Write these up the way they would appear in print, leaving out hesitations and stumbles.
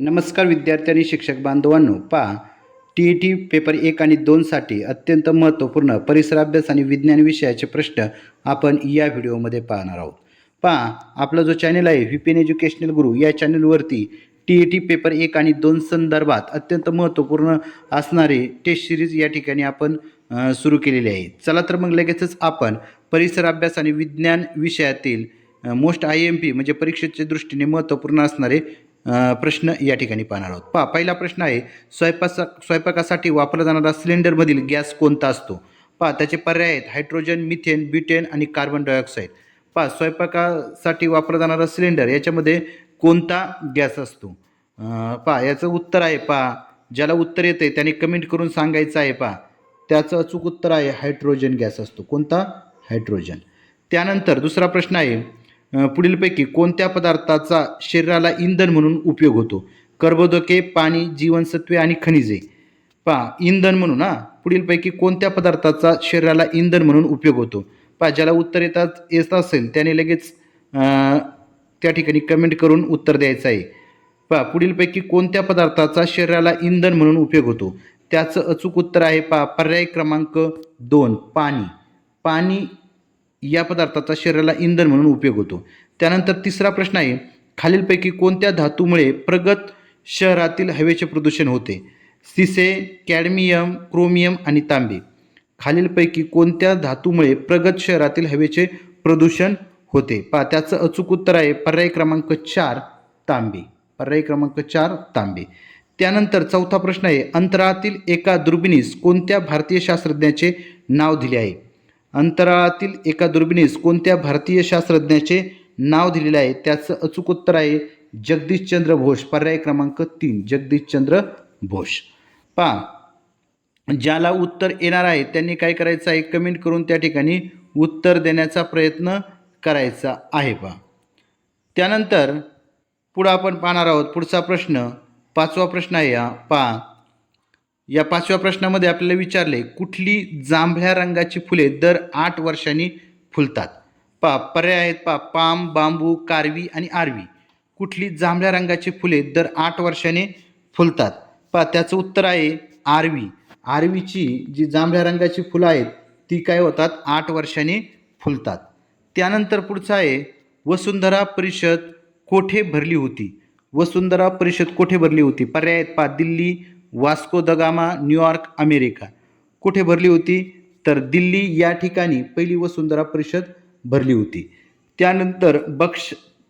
नमस्कार विद्यार्थी आणि शिक्षक बांधवांनो, पहा टी पेपर 1 आणि 2 साठी अत्यंत महत्त्वपूर्ण परिसराभ्यास आणि विज्ञान विषयाचे प्रश्न आपण या व्हिडिओमध्ये पाहणार आहोत. पहा, आपला जो चॅनल आहे विपिन एज्युकेशनल गुरु, या चॅनलवरती टी पेपर 1 आणि 2 संदर्भात अत्यंत महत्त्वपूर्ण असणारे टेस्ट सिरीज या ठिकाणी आपण सुरू केलेली आहे. चला तर मग लगेचच आपण परिसर अभ्यास आणि विज्ञान विषयातील मोस्ट IMP म्हणजे परीक्षेच्या दृष्टीने महत्त्वपूर्ण असणारे प्रश्न या ठिकाणी पाहणार आहोत. पहा, पहिला प्रश्न आहे, स्वयंपाकासाठी वापरला जाणारा सिलेंडरमधील गॅस कोणता असतो? पहा, त्याचे पर्याय आहेत हायड्रोजन, मिथेन, ब्युटेन आणि कार्बन डायऑक्साईड. पहा, स्वयंपाकासाठी वापरला जाणारा सिलेंडर याच्यामध्ये कोणता गॅस असतो? पहा, याचं उत्तर आहे, पहा ज्याला उत्तर येते त्याने कमेंट करून सांगायचं आहे. पहा, त्याचं अचूक उत्तर आहे हायड्रोजन गॅस असतो. कोणता? हायड्रोजन. त्यानंतर दुसरा प्रश्न आहे, पुढीलपैकी कोणत्या पदार्थाचा शरीराला इंधन म्हणून उपयोग होतो? कर्बोदके, पाणी, जीवनसत्वे आणि खनिजे. पहा, इंधन म्हणून पुढीलपैकी कोणत्या पदार्थाचा शरीराला इंधन म्हणून उपयोग होतो? पहा, ज्याला उत्तर येत असेल त्याने लगेच त्या ठिकाणी कमेंट करून उत्तर द्यायचं आहे. पहा, पुढीलपैकी कोणत्या पदार्थाचा शरीराला इंधन म्हणून उपयोग होतो? त्याचं अचूक उत्तर आहे, पहा पर्याय क्रमांक 2 पाणी. पाणी या पदार्थाचा शरीराला इंधन म्हणून उपयोग होतो. त्यानंतर तिसरा प्रश्न आहे, खालीलपैकी कोणत्या धातूमुळे प्रगत शहरातील हवेचे प्रदूषण होते? सिसे, कॅडमियम, क्रोमियम आणि तांबे. खालीलपैकी कोणत्या धातूमुळे प्रगत शहरातील हवेचे प्रदूषण होते? पहा, त्याचं अचूक उत्तर आहे पर्याय क्रमांक 4 तांबे. पर्याय क्रमांक 4 तांबे. त्यानंतर चौथा प्रश्न आहे, अंतराळातील एका दुर्बिणीस कोणत्या भारतीय शास्त्रज्ञाचे नाव दिले आहे? अंतराळातील एका दुर्बिणीस कोणत्या भारतीय शास्त्रज्ञाचे नाव दिलेले आहे? त्याचं अचूक उत्तर आहे जगदीशचंद्र बोस. पर्याय क्रमांक 3 जगदीशचंद्र बोस. पहा, ज्याला उत्तर येणार आहे त्यांनी काय करायचं आहे, कमेंट करून त्या ठिकाणी उत्तर देण्याचा प्रयत्न करायचा आहे. पहा, त्यानंतर पुढं आपण पाहणार आहोत पुढचा प्रश्न, पाचवा प्रश्न आहे हा. पहा, या पाचव्या प्रश्नामध्ये आपल्याला विचारले, कुठली जांभळ्या रंगाची फुले दर 8 वर्षांनी फुलतात? पहा, पर्याय आहेत, पहा पाम, बांबू, कारवी आणि आरवी. कुठली जांभळ्या रंगाची फुले दर 8 वर्षांनी फुलतात? पहा, त्याचं उत्तर आहे आरवी. आरवीची जी जांभळ्या रंगाची फुलं आहेत ती काय होतात, 8 वर्षांनी फुलतात. त्यानंतर पुढचं आहे, वसुंधरा परिषद कोठे भरली होती? वसुंधरा परिषद कोठे भरली होती? पर्याय आहेत, पहा Delhi, Vasco the gamma, New York, America. कुठे भरली होती? तर दिल्ली या ठिकाणी पहिली वसुंधरा परिषद भरली होती. त्यानंतर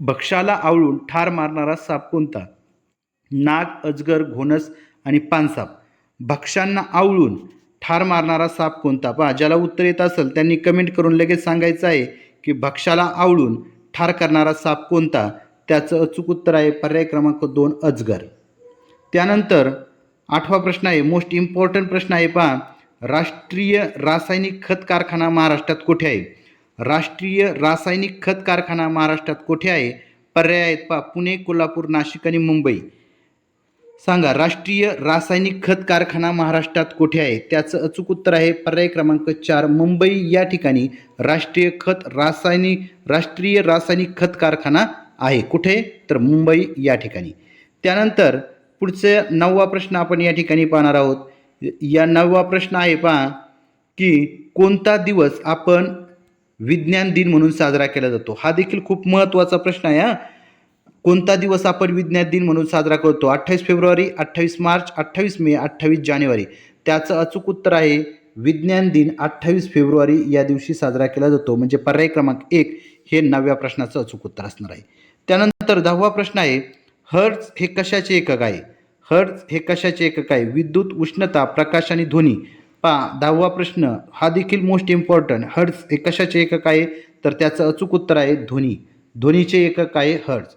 भक्ष्याला आवळून ठार मारणारा साप कोणता? नाग, अजगर, घोणस आणि पानसाप. भक्ष्यांना आवळून ठार मारणारा साप कोणता? पहा, ज्याला उत्तर येत असेल त्यांनी कमेंट करून लगेच सांगायचं आहे की भक्ष्याला आवळून ठार करणारा साप कोणता? त्याचं अचूक उत्तर आहे पर्याय क्रमांक 2 अजगर. त्यानंतर 8वा प्रश्न आहे, मोस्ट इम्पॉर्टंट प्रश्न आहे. पहा, राष्ट्रीय रासायनिक खत कारखाना महाराष्ट्रात कोठे आहे? राष्ट्रीय रासायनिक खत कारखाना महाराष्ट्रात कोठे आहे? पर्याय आहेत, पहा पुणे, कोल्हापूर, नाशिक आणि मुंबई. सांगा, राष्ट्रीय रासायनिक खत कारखाना महाराष्ट्रात कोठे आहे? त्याचं अचूक उत्तर आहे पर्याय क्रमांक 4 मुंबई या ठिकाणी राष्ट्रीय रासायनिक खत कारखाना आहे. कुठे? तर मुंबई या ठिकाणी. त्यानंतर पुढचे 9वा प्रश्न आपण या ठिकाणी पाहणार आहोत. या 9वा प्रश्न आहे, पहा की कोणता दिवस आपण विज्ञान दिन म्हणून साजरा केला जातो? हा देखील खूप महत्त्वाचा प्रश्न आहे. कोणता दिवस आपण विज्ञान दिन म्हणून साजरा करतो? 28 फेब्रुवारी, 28 मार्च, 28 मे, 28 जानेवारी. त्याचं अचूक उत्तर आहे विज्ञान दिन 28 फेब्रुवारी या दिवशी साजरा केला जातो. म्हणजे पर्याय क्रमांक 1 हे 9व्या प्रश्नाचं अचूक उत्तर असणार आहे. त्यानंतर 10वा प्रश्न आहे, हर्ट्झ हे कशाचे एकक आहे? हर्ट्झ हे कशाचे एकक आहे? विद्युत, उष्णता, प्रकाश आणि ध्वनी. पहा, 10वा प्रश्न हा देखील मोस्ट इम्पॉर्टंट. हर्ट्झ हे कशाचे एकक आहे? तर त्याचं अचूक उत्तर आहे ध्वनी. ध्वनीचे एकक आहे हर्ट्झ.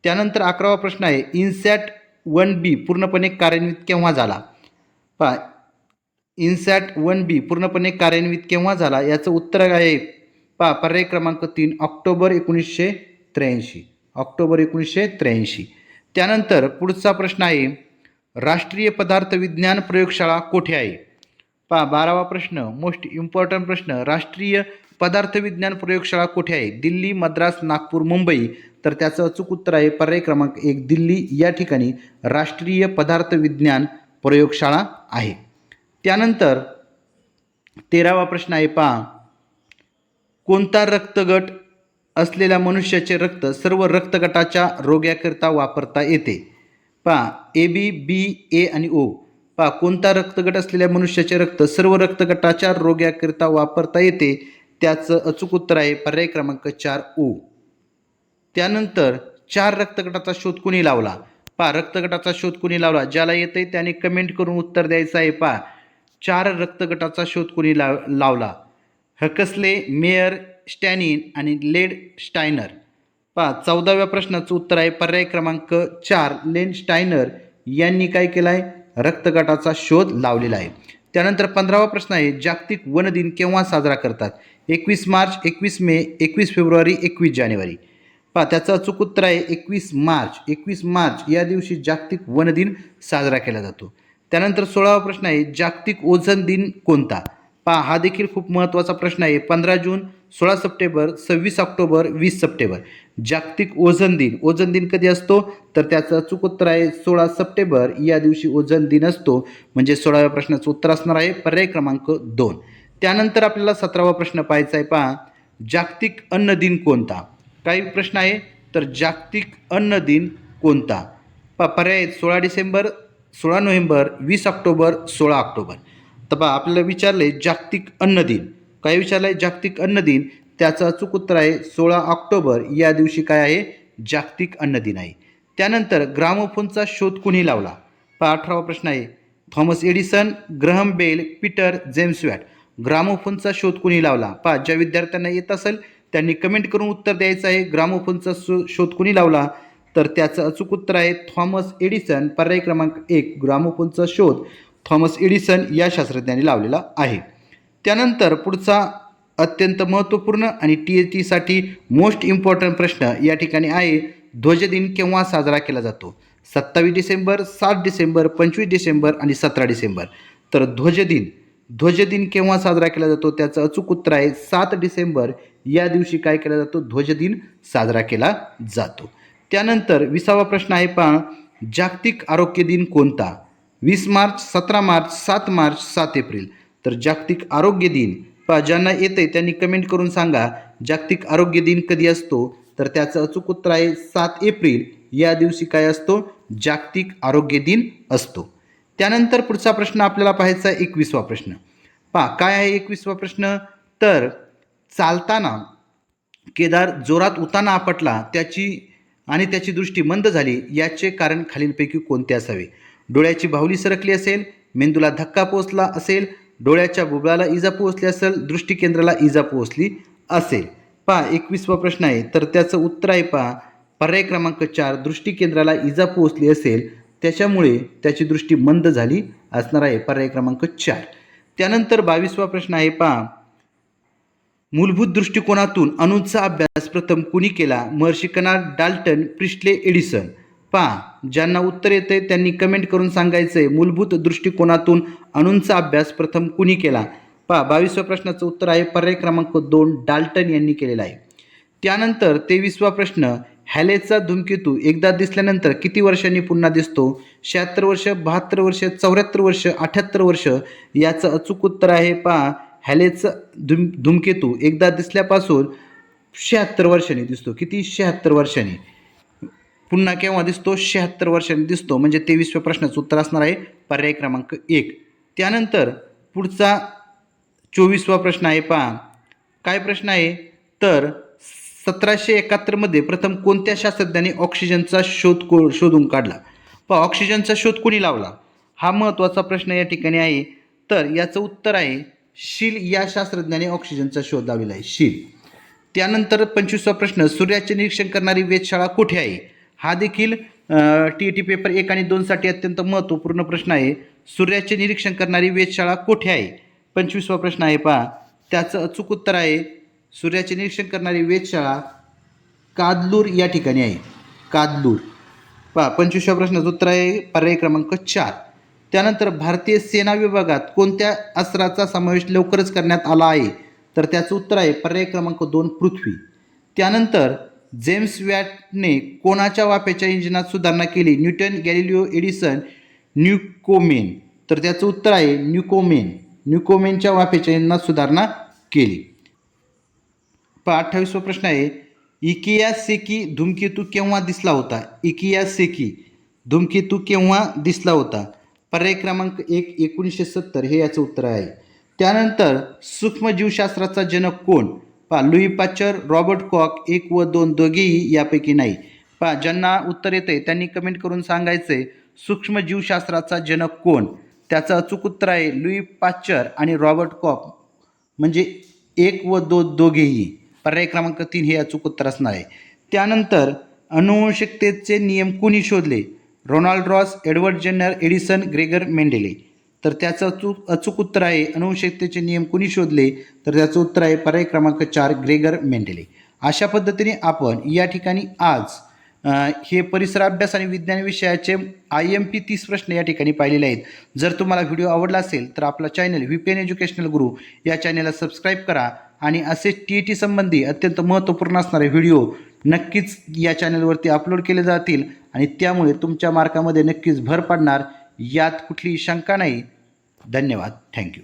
त्यानंतर 11वा प्रश्न आहे, इन्सॅट 1B पूर्णपणे कार्यान्वित केव्हा झाला? पहा, इन्सॅट 1B पूर्णपणे कार्यान्वित केव्हा झाला? याचं उत्तर आहे, पहा पर्याय क्रमांक 3 ऑक्टोबर 1983. ऑक्टोबर 1983. त्यानंतर पुढचा प्रश्न आहे, राष्ट्रीय पदार्थ विज्ञान प्रयोगशाळा कोठे आहे? पहा, 12वा प्रश्न मोस्ट इम्पॉर्टंट प्रश्न, राष्ट्रीय पदार्थ विज्ञान प्रयोगशाळा कोठे आहे? दिल्ली, मद्रास, नागपूर, मुंबई. तर त्याचं अचूक उत्तर आहे पर्याय क्रमांक 1 दिल्ली या ठिकाणी राष्ट्रीय पदार्थ विज्ञान प्रयोगशाळा आहे. त्यानंतर 13वा प्रश्न आहे पहा, कोणता रक्तगट असलेल्या मनुष्याचे रक्त सर्व रक्तगटाच्या रोग्याकरिता वापरता येते? पहा ए बी बी ए आणि ओ. पहा कोणता रक्तगट असलेल्या मनुष्याचे रक्त सर्व रक्तगटाच्या रोग्याकरिता वापरता येते? त्याचं अचूक उत्तर आहे पर्याय क्रमांक 4 ओ. त्यानंतर 4 रक्तगटाचा शोध कुणी लावला? पहा रक्तगटाचा शोध कुणी लावला? ज्याला येते त्याने कमेंट करून उत्तर द्यायचं आहे. पहा 4 रक्तगटाचा शोध कुणी लावला? हक्सले, मेयर, स्टॅनिन आणि लेड स्टायनर. पहा 14व्या प्रश्नाचं उत्तर आहे पर्याय क्रमांक 4 लेन स्टायनर यांनी काय केलं आहे? रक्तगटाचा शोध लावलेला आहे. त्यानंतर 15वा प्रश्न आहे, जागतिक वन दिन केव्हा साजरा करतात? 21 मार्च, 21 मे, 21 फेब्रुवारी, 21 जानेवारी. पहा त्याचं अचूक उत्तर आहे 21 मार्च. 21 मार्च या दिवशी जागतिक वन दिन साजरा केला जातो. त्यानंतर 16वा प्रश्न आहे, जागतिक ओझोन दिन कोणता? पहा हा देखील खूप महत्त्वाचा प्रश्न आहे. 15 जून, 16 सप्टेंबर, 26 ऑक्टोबर, 20 सप्टेंबर. जागतिक ओझोन दिन. ओझोन दिन कधी असतो? तर त्याचं अचूक उत्तर आहे 16 सप्टेंबर या दिवशी ओझोन दिन असतो. म्हणजे 16व्या प्रश्नाचं उत्तर असणार आहे पर्याय क्रमांक 2. त्यानंतर आपल्याला 17वा प्रश्न पाहायचा आहे. पहा जागतिक अन्न दिन कोणता? काही प्रश्न आहे तर जागतिक अन्न दिन कोणता? पहा पर्याय 16 डिसेंबर, 16 नोव्हेंबर, 20 ऑक्टोबर, 16 ऑक्टोबर. तर पहा आपल्याला विचारले जागतिक अन्न दिन. काय विचारलं आहे? जागतिक अन्न दिन. त्याचं अचूक उत्तर आहे 16 ऑक्टोबर या दिवशी काय आहे? जागतिक अन्न दिन आहे. त्यानंतर ग्रामोफोनचा शोध कुणी लावला? पहा 18वा प्रश्न आहे, Thomas Edison, Graham Bell, Peter, James Watt. ग्रामोफोनचा शोध कुणी लावला? पहा ज्या विद्यार्थ्यांना येत असेल त्यांनी कमेंट करून उत्तर द्यायचं आहे. ग्रामोफोनचा शोध कुणी लावला? तर त्याचं अचूक उत्तर आहे थॉमस एडिसन. पर्याय क्रमांक 1 ग्रामोफोनचा शोध थॉमस एडिसन या शास्त्रज्ञांनी लावलेला आहे. त्यानंतर पुढचा अत्यंत महत्त्वपूर्ण आणि TETसाठी मोस्ट इम्पॉर्टंट प्रश्न या ठिकाणी आहे, ध्वजदिन केव्हा साजरा केला जातो? 27 डिसेंबर, 7 डिसेंबर, 25 डिसेंबर आणि 17 डिसेंबर. तर ध्वजदिन केव्हा साजरा केला जातो? त्याचं अचूक उत्तर आहे 7 डिसेंबर या दिवशी काय केला जातो? ध्वजदिन साजरा केला जातो. त्यानंतर 20वा प्रश्न आहे पहा, जागतिक आरोग्य दिन कोणता? 20 मार्च, 17 मार्च, 7 मार्च, 7 एप्रिल. तर जागतिक आरोग्य दिन. पहा ज्यांना येते त्यांनी कमेंट करून सांगा जागतिक आरोग्य दिन कधी असतो? तर त्याचं अचूक उत्तर आहे 7 एप्रिल या दिवशी काय असतो? जागतिक आरोग्य दिन असतो. त्यानंतर पुढचा प्रश्न आपल्याला पाहायचा आहे 21वा प्रश्न. पहा काय आहे 21वा प्रश्न? तर चालताना केदार जोरात उताना आपटला त्याची दृष्टी मंद झाली, याचे कारण खालीलपैकी कोणते असावे? डोळ्याची बाहुली सरकली असेल, मेंदूला धक्का पोहोचला असेल, डोळ्याच्या बुबुळाला इजा पोहोचली असेल, दृष्टिकेंद्राला इजा पोहोचली असेल. पहा 21वा प्रश्न आहे तर त्याचं उत्तर आहे पहा पर्याय क्रमांक 4 दृष्टिकेंद्राला इजा पोहोचली असेल त्याच्यामुळे त्याची दृष्टी मंद झाली असणार आहे. पर्याय क्रमांक 4. त्यानंतर 22वा प्रश्न आहे पहा, मूलभूत दृष्टिकोनातून अणूंचा अभ्यास प्रथम कुणी केला? महर्षी कनार्ड, डाल्टन, प्रिस्टले, एडिसन. पहा ज्यांना उत्तर येते त्यांनी कमेंट करून सांगायचं आहे मूलभूत दृष्टिकोनातून अणूंचा अभ्यास प्रथम कुणी केला? पहा 22व्या प्रश्नाचं उत्तर आहे पर्याय क्रमांक 2 डाल्टन यांनी केलेला आहे. त्यानंतर 23वा प्रश्न, हॅलेचा धूमकेतू एकदा दिसल्यानंतर किती वर्षांनी पुन्हा दिसतो? 76 वर्ष, 72 वर्ष, 74 वर्ष, 78 वर्ष. याचं अचूक उत्तर आहे पहा हॅलेचा धूमकेतू एकदा दिसल्यापासून 76 वर्षांनी दिसतो. किती? 76 वर्षांनी. पुन्हा केव्हा दिसतो? 76 वर्षांनी दिसतो. म्हणजे 23व्या प्रश्नाचं उत्तर असणार आहे पर्याय क्रमांक 1. त्यानंतर पुढचा 24वा प्रश्न आहे पहा काय प्रश्न आहे तर 1771 मध्ये प्रथम कोणत्या शास्त्रज्ञाने ऑक्सिजनचा शोधून काढला? पहा ऑक्सिजनचा शोध कोणी लावला? हा महत्त्वाचा प्रश्न या ठिकाणी आहे. तर याचं उत्तर आहे शील या शास्त्रज्ञाने ऑक्सिजनचा शोध लावलेला आहे, शील. त्यानंतर 25वा प्रश्न, सूर्याचे निरीक्षण करणारी वेधशाळा कुठे आहे? हा देखील TET पेपर 1 आणि 2 साठी अत्यंत महत्त्वपूर्ण प्रश्न आहे. सूर्याचे निरीक्षण करणारी वेधशाळा कुठे आहे? 25वा प्रश्न आहे पहा त्याचं अचूक उत्तर आहे सूर्याचे निरीक्षण करणारी वेधशाळा कादलूर या ठिकाणी आहे, कादलूर. पहा 25व्या प्रश्नाचं उत्तर आहे पर्याय क्रमांक 4. त्यानंतर भारतीय सेना विभागात कोणत्या अस्त्राचा समावेश लवकरच करण्यात आला आहे? तर त्याचं उत्तर आहे पर्याय क्रमांक 2 पृथ्वी. त्यानंतर जेम्स वॅटने कोणाच्या वाफेच्या इंजिनात सुधारणा केली? Newton, Galileo, Edison, Newcomen. तर त्याचं उत्तर आहे न्यूकोमेन. न्यूकोमेनच्या वाफेच्या इंजिनात सुधारणा केली. 28वा प्रश्न आहे, इकिया सेकी धूमकेतू केव्हा दिसला होता? इकिया सेकी धूमकेतू केव्हा दिसला होता? पर्याय क्रमांक 1 1970 हे याचं उत्तर आहे. त्यानंतर सूक्ष्मजीवशास्त्राचा जनक कोण? लुई पाश्चर, रॉबर्ट कॉक, 1 व 2 दोघेही यापैकी नाही. ज्यांना उत्तर येते त्यांनी कमेंट करून सांगायचे सूक्ष्मजीवशास्त्राचा जनक कोण? त्याचं अचूक उत्तर आहे लुई पाश्चर आणि रॉबर्ट कॉक, म्हणजे 1 व 2 दोघेही. पर्याय क्रमांक 3 हे अचूक उत्तर असणार आहे. त्यानंतर अनुवंशिकतेचे नियम कोणी शोधले? Ronald Ross, Edward Jenner, Edison, Gregor Mendel. तर त्याचं अचूक उत्तर आहे अनुवंशिकतेचे नियम कोणी शोधले? तर त्याचं उत्तर आहे पर्याय क्रमांक 4 ग्रेगर मेंडेले. अशा पद्धतीने आपण या ठिकाणी आज हे परिसर अभ्यास आणि विज्ञान विषयाचे IMP 30 प्रश्न या ठिकाणी पाहिलेले आहेत. जर तुम्हाला व्हिडिओ आवडला असेल तर आपला चॅनल VPN एज्युकेशनल गुरु या चॅनलला सबस्क्राईब करा आणि असे TET संबंधी अत्यंत महत्त्वपूर्ण असणारे व्हिडिओ नक्कीच या चॅनलवरती अपलोड केले जातील आणि त्यामुळे तुमच्या मार्कामध्ये नक्कीच भर पडणार, यात कुठलीही शंका नाही. धन्यवाद. थँक्यू.